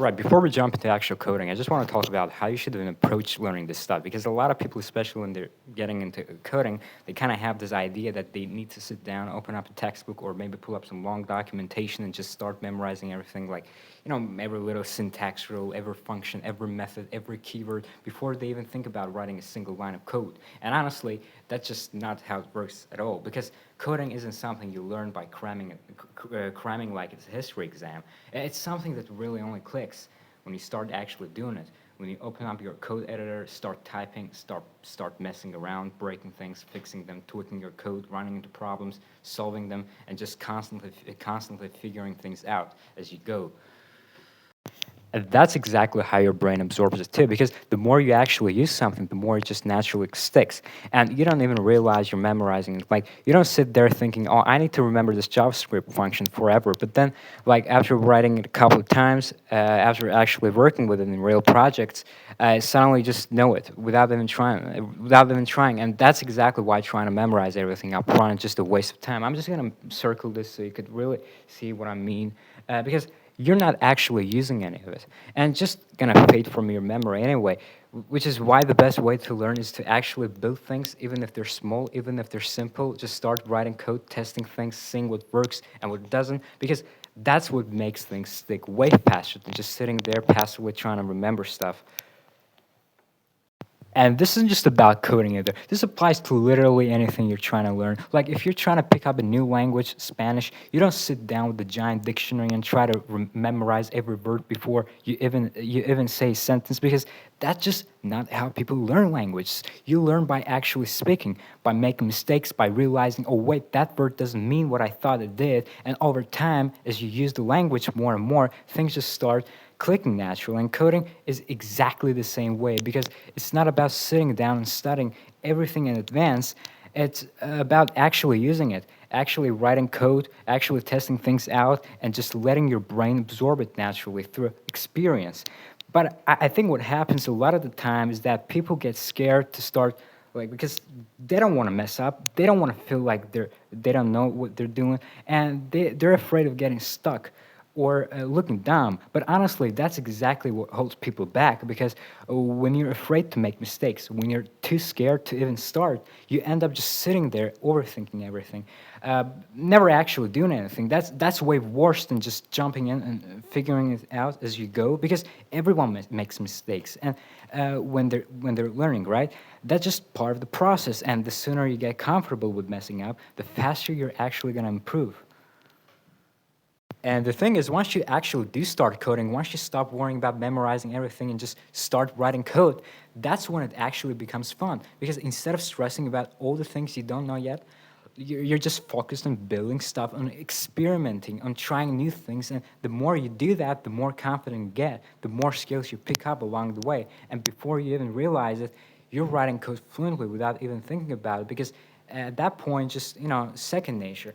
Right, before we jump into actual coding, I just want to talk about how you should even approach learning this stuff because a lot of people, especially when they're getting into coding, they kind of have this idea that they need to sit down, open up a textbook, or maybe pull up some long documentation and just start memorizing everything like, every little syntax rule, every function, every method, every keyword before they even think about writing a single line of code. And honestly, that's just not how it works at all because coding isn't something you learn by cramming like it's a history exam. It's something that really only clicks when you start actually doing it. When you open up your code editor, start typing, start messing around, breaking things, fixing them, tweaking your code, running into problems, solving them, and just constantly figuring things out as you go. And that's exactly how your brain absorbs it too, because the more you actually use something, the more it just naturally sticks. And you don't even realize you're memorizing it. Like, you don't sit there thinking, oh, I need to remember this JavaScript function forever. But then, like, after writing it a couple of times, after actually working with it in real projects, suddenly just know it without even trying. And that's exactly why trying to memorize everything up front is just a waste of time. I'm just going to circle this so you could really see what I mean. Because you're not actually using any of it and just gonna fade from your memory anyway, which is why the best way to learn is to actually build things, even if they're small, even if they're simple. Just start writing code, testing things, seeing what works and what doesn't, because that's what makes things stick way faster than just sitting there passively trying to remember stuff. And this isn't just about coding either. This applies to literally anything you're trying to learn. Like if you're trying to pick up a new language, Spanish, you don't sit down with the giant dictionary and try to memorize every word before you even say a sentence, because that's just not how people learn languages. You learn by actually speaking, by making mistakes, by realizing, oh wait, that word doesn't mean what I thought it did. And over time, as you use the language more and more, things just start clicking natural. And coding is exactly the same way, because it's not about sitting down and studying everything in advance. It's about actually using it, actually writing code, actually testing things out, and just letting your brain absorb it naturally through experience. But I think what happens a lot of the time is that people get scared to start, like, because they don't want to mess up, they don't want to feel like they don't know what they're doing, and they're afraid of getting stuck or looking dumb. But honestly, that's exactly what holds people back, because when you're afraid to make mistakes, when you're too scared to even start, you end up just sitting there overthinking everything, never actually doing anything. That's way worse than just jumping in and figuring it out as you go, because everyone makes mistakes, and when they're learning, right? That's just part of the process, and the sooner you get comfortable with messing up, the faster you're actually going to improve. And the thing is, once you actually do start coding, once you stop worrying about memorizing everything and just start writing code, that's when it actually becomes fun. Because instead of stressing about all the things you don't know yet, you're just focused on building stuff, on experimenting, on trying new things. And the more you do that, the more confident you get, the more skills you pick up along the way. And before you even realize it, you're writing code fluently without even thinking about it, because at that point, just, second nature.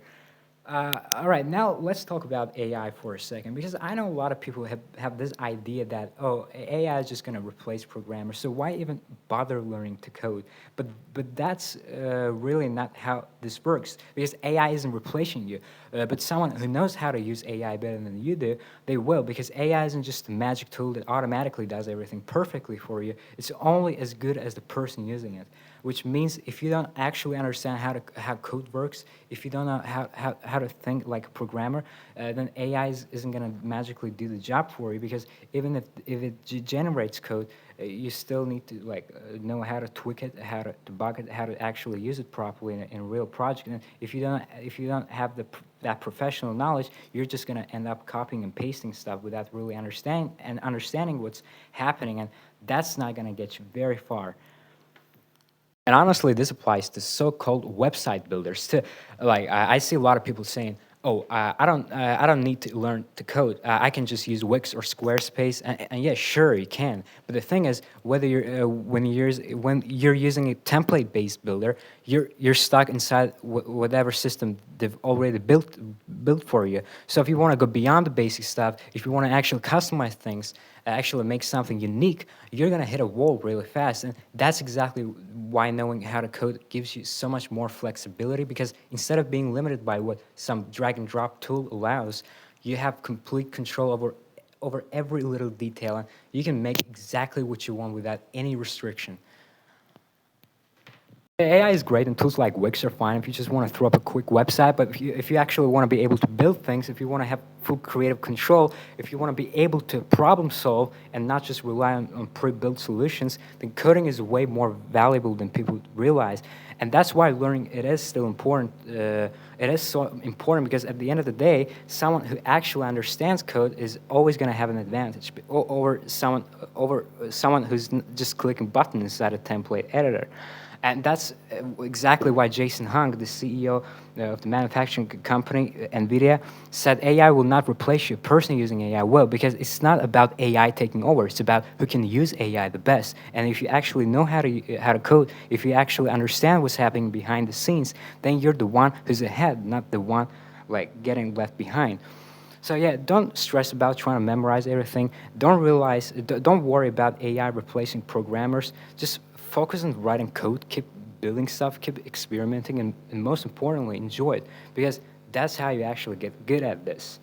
All right, now let's talk about AI for a second, because I know a lot of people have this idea that, oh, AI is just going to replace programmers, so why even bother learning to code? But that's really not how this works, because AI isn't replacing you, but someone who knows how to use AI better than you do, they will, because AI isn't just a magic tool that automatically does everything perfectly for you. It's only as good as the person using it, which means if you don't actually understand how code works, if you don't know how to think like a programmer, then AI isn't going to magically do the job for you, because even if it generates code, you still need to know how to tweak it, how to debug it, how to actually use it properly in a real project. And if you don't have that professional knowledge, you're just going to end up copying and pasting stuff without really understanding what's happening, and that's not going to get you very far. And honestly, this applies to so-called website builders too. Like I see a lot of people saying, "Oh, I don't need to learn to code. I can just use Wix or Squarespace." And yeah, sure you can. But the thing is, whether you're when you're using a template-based builder, you're stuck inside whatever system they've already built for you. So if you want to go beyond the basic stuff, if you want to actually customize things, actually make something unique, you're gonna hit a wall really fast. And that's exactly why knowing how to code gives you so much more flexibility, because instead of being limited by what some drag and drop tool allows, you have complete control over over every little detail, and you can make exactly what you want without any restriction. AI is great, and tools like Wix are fine if you just want to throw up a quick website. But if you actually want to be able to build things, if you want to have full creative control, if you want to be able to problem solve and not just rely on pre-built solutions, then coding is way more valuable than people realize. And that's why learning it is still important. It is so important because at the end of the day, someone who actually understands code is always going to have an advantage over someone who's just clicking buttons inside a template editor. And that's exactly why Jason Hung, the CEO of the manufacturing company NVIDIA, said AI will not replace you. A person using AI will, because it's not about AI taking over. It's about who can use AI the best. And if you actually know how to code, if you actually understand what's happening behind the scenes, then you're the one who's ahead, not the one like getting left behind. So yeah, don't stress about trying to memorize everything. Don't worry about AI replacing programmers. Just focus on writing code, keep building stuff, keep experimenting, and most importantly, enjoy it, because that's how you actually get good at this.